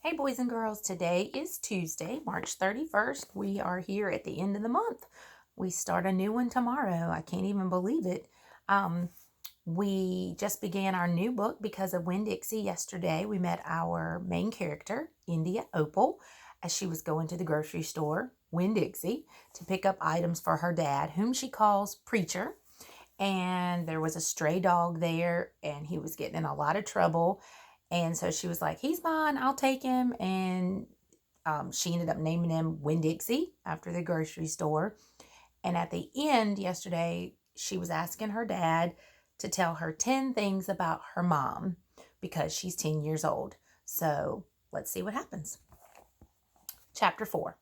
Hey boys and girls, today is Tuesday, March 31st. We are here at the end of the month. We start a new one tomorrow. I can't even believe it. We just began our new book because of Winn-Dixie yesterday. We met our main character, India Opal, as she was going to the grocery store, Winn-Dixie, to pick up items for her dad, whom she calls Preacher. And there was a stray dog there, and he was getting in a lot of trouble. And so she was like, he's mine, I'll take him. And she ended up naming him Winn-Dixie after the grocery store. And at the end yesterday, she was asking her dad to tell her 10 things about her mom because she's 10 years old. So let's see what happens. Chapter 4.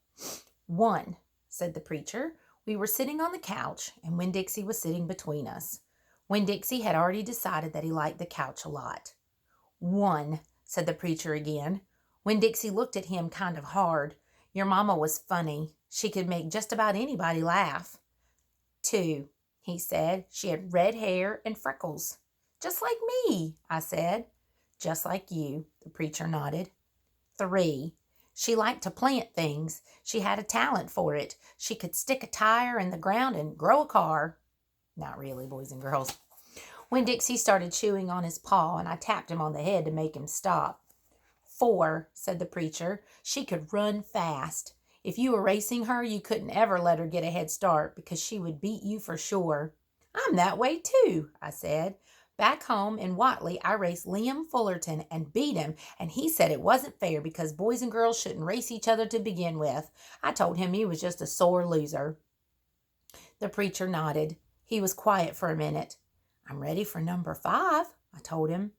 1, said the preacher. We were sitting on the couch, and Winn-Dixie was sitting between us. Winn-Dixie had already decided that he liked the couch a lot. 1, said the preacher again. Winn-Dixie looked at him kind of hard. Your mama was funny. She could make just about anybody laugh. 2, he said. She had red hair and freckles. Just like me, I said. Just like you, the preacher nodded. 3, she liked to plant things. She had a talent for it. She could stick a tire in the ground and grow a car. Not really, boys and girls. Winn-Dixie started chewing on his paw, and I tapped him on the head to make him stop. 4, said the preacher. She could run fast. If you were racing her, you couldn't ever let her get a head start because she would beat you for sure. I'm that way too, I said. Back home in Watley, I raced Liam Fullerton and beat him, and he said it wasn't fair because boys and girls shouldn't race each other to begin with. I told him he was just a sore loser. The preacher nodded. He was quiet for a minute. I'm ready for number 5, I told him.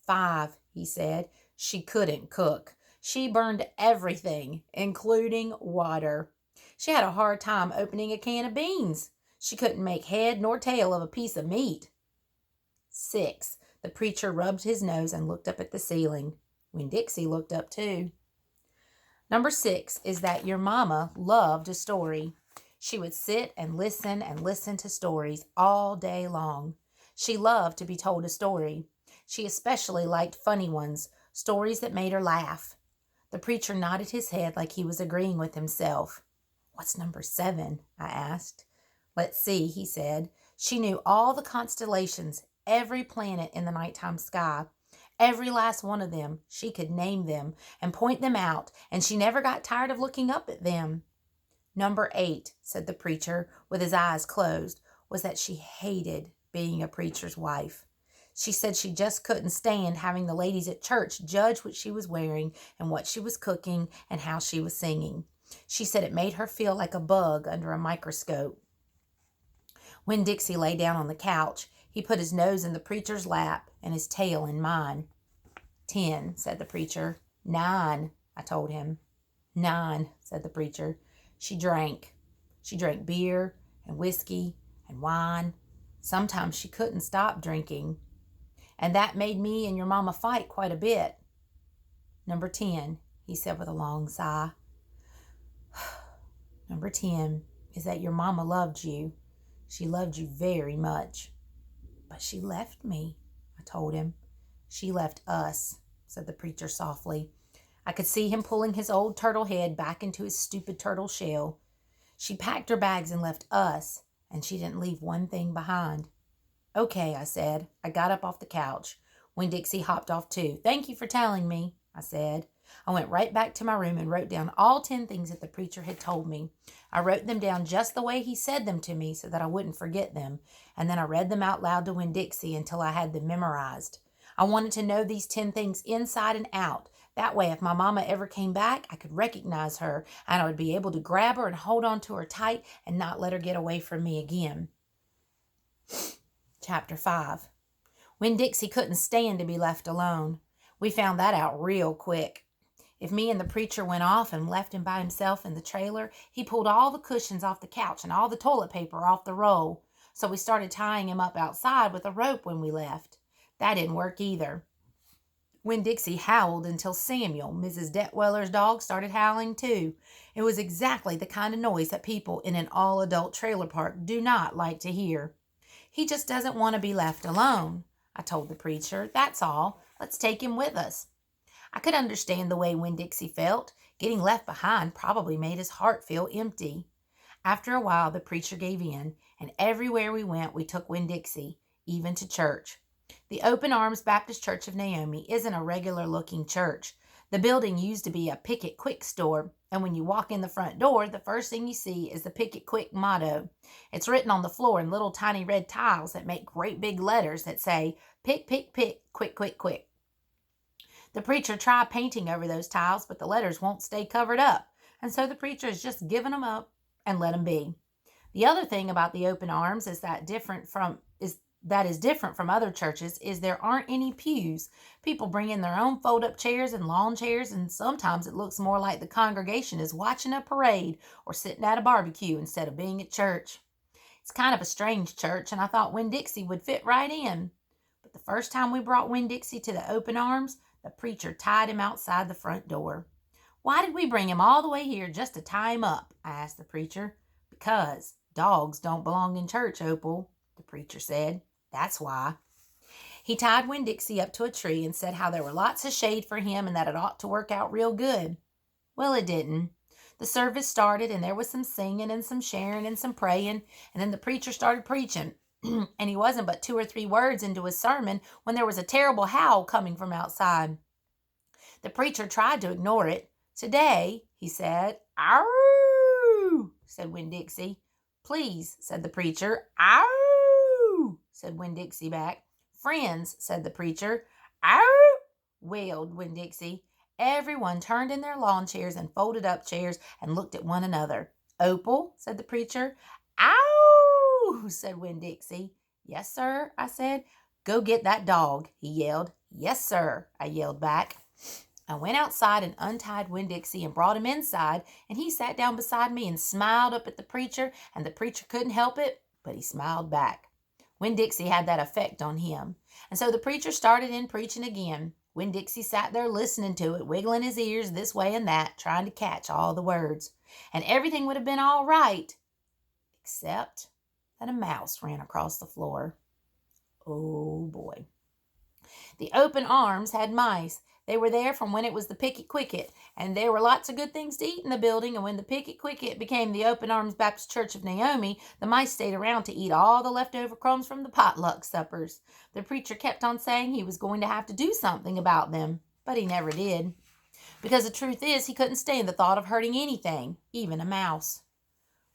5, he said. She couldn't cook. She burned everything, including water. She had a hard time opening a can of beans. She couldn't make head nor tail of a piece of meat. 6, the preacher rubbed his nose and looked up at the ceiling. Winn-Dixie looked up too. Number 6 is that your mama loved a story. She would sit and listen to stories all day long. She loved to be told a story. She especially liked funny ones, stories that made her laugh. The preacher nodded his head like he was agreeing with himself. What's number 7? I asked. Let's see, he said. She knew all the constellations, every planet in the nighttime sky. Every last one of them. She could name them and point them out, and she never got tired of looking up at them. Number 8, said the preacher, with his eyes closed, was that she hated being a preacher's wife. She said she just couldn't stand having the ladies at church judge what she was wearing and what she was cooking and how she was singing. She said it made her feel like a bug under a microscope. Winn-Dixie lay down on the couch. He put his nose in the preacher's lap and his tail in mine. 10, said the preacher. 9, I told him. 9, said the preacher. She drank. She drank beer and whiskey and wine. Sometimes she couldn't stop drinking. And that made me and your mama fight quite a bit. Number 10, he said with a long sigh. Number 10 is that your mama loved you. She loved you very much. But she left me, I told him. She left us, said the preacher softly. I could see him pulling his old turtle head back into his stupid turtle shell. She packed her bags and left us, and she didn't leave one thing behind. Okay, I said. I got up off the couch. Winn-Dixie hopped off too. Thank you for telling me, I said. I went right back to my room and wrote down all 10 things that the preacher had told me. I wrote them down just the way he said them to me so that I wouldn't forget them, and then I read them out loud to Winn-Dixie until I had them memorized. I wanted to know these 10 things inside and out. That way, if my mama ever came back, I could recognize her, and I would be able to grab her and hold on to her tight and not let her get away from me again. Chapter 5. Winn-Dixie couldn't stand to be left alone. We found that out real quick. If me and the preacher went off and left him by himself in the trailer, he pulled all the cushions off the couch and all the toilet paper off the roll. So we started tying him up outside with a rope when we left. That didn't work either. Winn-Dixie howled until Samuel, Mrs. Detweller's dog, started howling too. It was exactly the kind of noise that people in an all-adult trailer park do not like to hear. He just doesn't want to be left alone, I told the preacher. That's all. Let's take him with us. I could understand the way Winn-Dixie felt. Getting left behind probably made his heart feel empty. After a while, the preacher gave in, and everywhere we went, we took Winn-Dixie, even to church. The Open Arms Baptist Church of Naomi isn't a regular looking church. The building used to be a Pick It Quick store, and when you walk in the front door, the first thing you see is the Pick It Quick motto. It's written on the floor in little tiny red tiles that make great big letters that say, "Pick, pick, pick, quick, quick, quick." The preacher tried painting over those tiles, but the letters won't stay covered up, and so the preacher has just given them up and let them be. The other thing about the Open Arms that is different from other churches is there aren't any pews. People bring in their own fold-up chairs and lawn chairs, and sometimes it looks more like the congregation is watching a parade or sitting at a barbecue instead of being at church. It's kind of a strange church, and I thought Winn-Dixie would fit right in. But the first time we brought Winn-Dixie to the Open Arms, the preacher tied him outside the front door. "Why did we bring him all the way here just to tie him up?" I asked the preacher. "Because dogs don't belong in church, Opal," the preacher said. "That's why." He tied Winn-Dixie up to a tree and said how there were lots of shade for him and that it ought to work out real good. Well, it didn't. The service started, and there was some singing and some sharing and some praying, and then the preacher started preaching. And he wasn't but 2 or 3 words into his sermon when there was a terrible howl coming from outside. The preacher tried to ignore it. "Today," he said. "Ow!" said Winn-Dixie. "Please," said the preacher. "Ow!" said Winn-Dixie back. "Friends," said the preacher. "Ow!" wailed Winn-Dixie. Everyone turned in their lawn chairs and folded up chairs and looked at one another. "Opal," said the preacher. "Ow!" said Winn-Dixie. "Yes, sir," I said. "Go get that dog," he yelled. "Yes, sir," I yelled back. I went outside and untied Winn-Dixie and brought him inside, and he sat down beside me and smiled up at the preacher, and the preacher couldn't help it, but he smiled back. Winn-Dixie had that effect on him. And so the preacher started in preaching again. Winn-Dixie sat there listening to it, wiggling his ears this way and that, trying to catch all the words. And everything would have been all right, except that a mouse ran across the floor. Oh, boy. The Open Arms had mice. They were there from when it was the Pick It Quicket, and there were lots of good things to eat in the building, and when the Pick It Quicket became the Open Arms Baptist Church of Naomi, the mice stayed around to eat all the leftover crumbs from the potluck suppers. The preacher kept on saying he was going to have to do something about them, but he never did. Because the truth is, he couldn't stand the thought of hurting anything, even a mouse.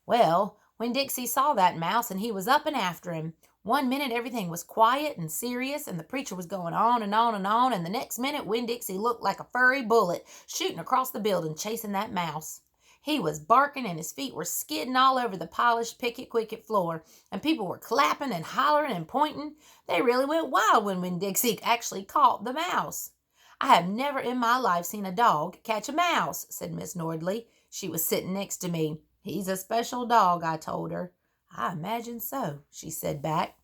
Well, Winn-Dixie saw that mouse, and he was up and after him. One minute everything was quiet and serious, and the preacher was going on and on and on, and the next minute Winn-Dixie looked like a furry bullet shooting across the building chasing that mouse. He was barking, and his feet were skidding all over the polished Pick It Quicket floor, and people were clapping and hollering and pointing. They really went wild when Winn-Dixie actually caught the mouse. "I have never in my life seen a dog catch a mouse," said Miss Nordley. She was sitting next to me. "He's a special dog," I told her. "I imagine so," she said back.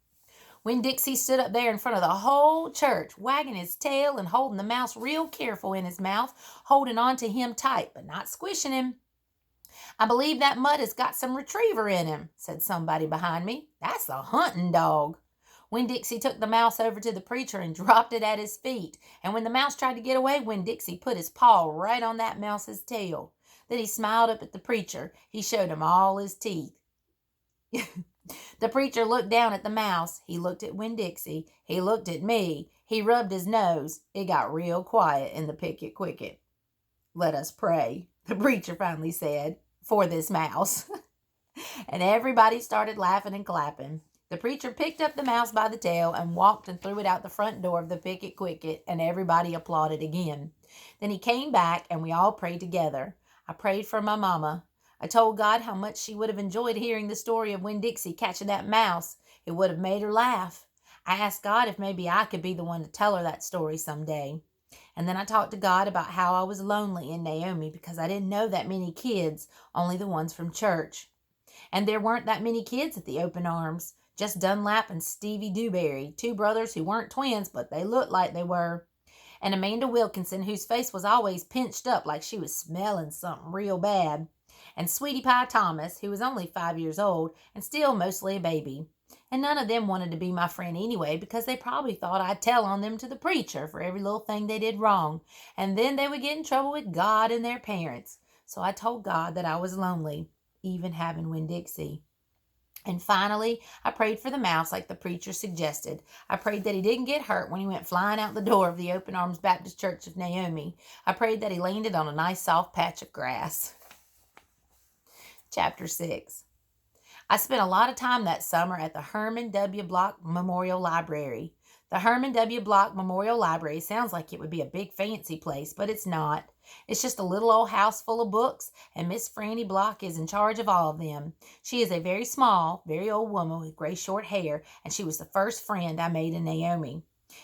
Winn-Dixie stood up there in front of the whole church, wagging his tail and holding the mouse real careful in his mouth, holding on to him tight, but not squishing him. "I believe that mutt has got some retriever in him," said somebody behind me. "That's a hunting dog." Winn-Dixie took the mouse over to the preacher and dropped it at his feet, and when the mouse tried to get away, Winn-Dixie put his paw right on that mouse's tail. Then he smiled up at the preacher. He showed him all his teeth. The preacher looked down at the mouse. He looked at Winn-Dixie. He looked at me. He rubbed his nose. It got real quiet in the Pick It Quicket. "Let us pray," the preacher finally said, "for this mouse." And everybody started laughing and clapping. The preacher picked up the mouse by the tail and walked and threw it out the front door of the Pick It Quicket, and everybody applauded again. Then he came back, and we all prayed together. I prayed for my mama. I told God how much she would have enjoyed hearing the story of Winn-Dixie catching that mouse. It would have made her laugh. I asked God if maybe I could be the one to tell her that story someday. And then I talked to God about how I was lonely in Naomi because I didn't know that many kids, only the ones from church. And there weren't that many kids at the Open Arms, just Dunlap and Stevie Dewberry, 2 brothers who weren't twins, but they looked like they were. And Amanda Wilkinson, whose face was always pinched up like she was smelling something real bad. And Sweetie Pie Thomas, who was only 5 years old and still mostly a baby. And none of them wanted to be my friend anyway because they probably thought I'd tell on them to the preacher for every little thing they did wrong. And then they would get in trouble with God and their parents. So I told God that I was lonely, even having Winn-Dixie. And finally, I prayed for the mouse like the preacher suggested. I prayed that he didn't get hurt when he went flying out the door of the Open Arms Baptist Church of Naomi. I prayed that he landed on a nice soft patch of grass. Chapter 6. I spent a lot of time that summer at the Herman W. Block Memorial Library. The Herman W. Block Memorial Library sounds like it would be a big fancy place, but it's not. It's just a little old house full of books, and Miss Franny Block is in charge of all of them. She is a very small, very old woman with gray short hair, and she was the first friend I made in Naomi.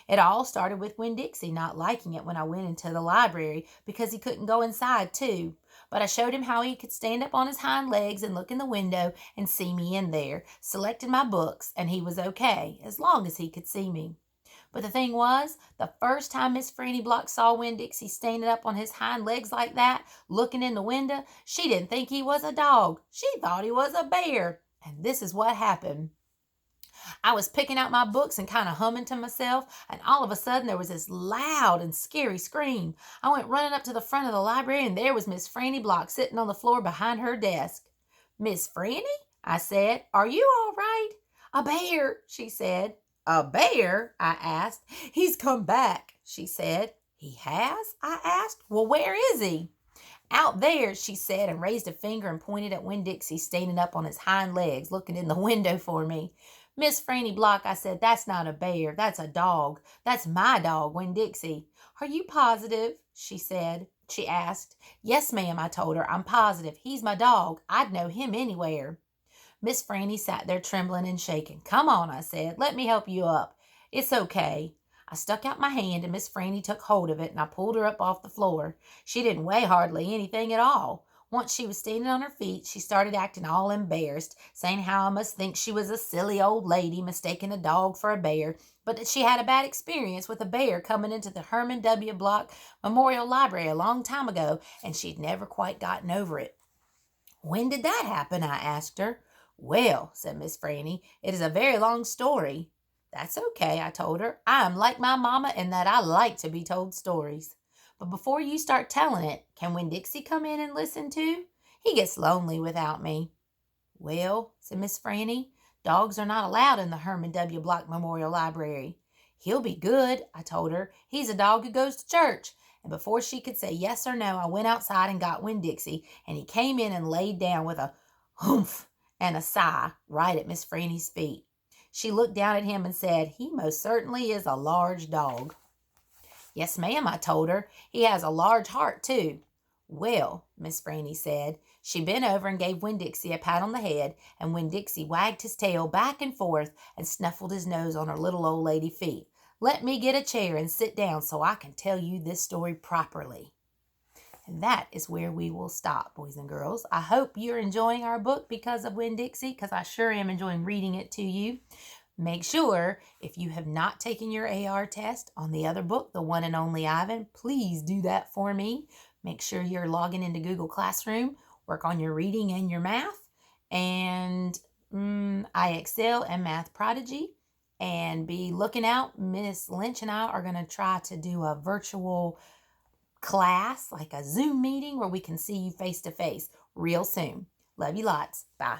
It all started with Winn-Dixie not liking it when I went into the library because he couldn't go inside too. But I showed him how he could stand up on his hind legs and look in the window and see me in there, selected my books, and he was okay, as long as he could see me. But the thing was, the first time Miss Franny Block saw Winn-Dixie standing up on his hind legs like that, looking in the window, she didn't think he was a dog. She thought he was a bear. And this is what happened. I was picking out my books and kind of humming to myself, and all of a sudden there was this loud and scary scream. I went running up to the front of the library, and there was Miss Franny Block sitting on the floor behind her desk. "Miss Franny," I said, "are you all right?" "A bear," she said. "A bear?" I asked. "He's come back," she said. "He has?" I asked. "Well, where is he?" "Out there," she said, and raised a finger and pointed at Winn-Dixie standing up on his hind legs, looking in the window for me. "Miss Franny Block," I said, "that's not a bear. That's a dog. That's my dog, Winn-Dixie." "Are you positive?" she said. She asked. "Yes, ma'am," I told her. "I'm positive. He's my dog. I'd know him anywhere." Miss Franny sat there trembling and shaking. "Come on," I said. "Let me help you up." "It's okay." I stuck out my hand, and Miss Franny took hold of it, and I pulled her up off the floor. She didn't weigh hardly anything at all. Once she was standing on her feet, she started acting all embarrassed, saying how I must think she was a silly old lady mistaking a dog for a bear, but that she had a bad experience with a bear coming into the Herman W. Block Memorial Library a long time ago, and she'd never quite gotten over it. "When did that happen?" I asked her. "Well," said Miss Franny, "it is a very long story." "That's okay," I told her. "I am like my mama in that I like to be told stories. But before you start telling it, can Winn-Dixie come in and listen too? He gets lonely without me." "Well," said Miss Franny, "dogs are not allowed in the Herman W. Block Memorial Library." "He'll be good," I told her. "He's a dog who goes to church." And before she could say yes or no, I went outside and got Winn-Dixie, and he came in and laid down with a humph and a sigh right at Miss Franny's feet. She looked down at him and said, "He most certainly is a large dog." "Yes, ma'am," I told her. "He has a large heart, too." "Well," Miss Franny said. She bent over and gave Winn-Dixie a pat on the head, and Winn-Dixie wagged his tail back and forth and snuffled his nose on her little old lady feet. "Let me get a chair and sit down so I can tell you this story properly." And that is where we will stop, boys and girls. I hope you're enjoying our book because of Winn-Dixie, because I sure am enjoying reading it to you. Make sure, if you have not taken your AR test on the other book, The One and Only Ivan, please do that for me. Make sure you're logging into Google Classroom, work on your reading and your math, and I Excel and Math Prodigy. And be looking out. Miss Lynch and I are going to try to do a virtual class, like a Zoom meeting where we can see you face to face real soon. Love you lots. Bye.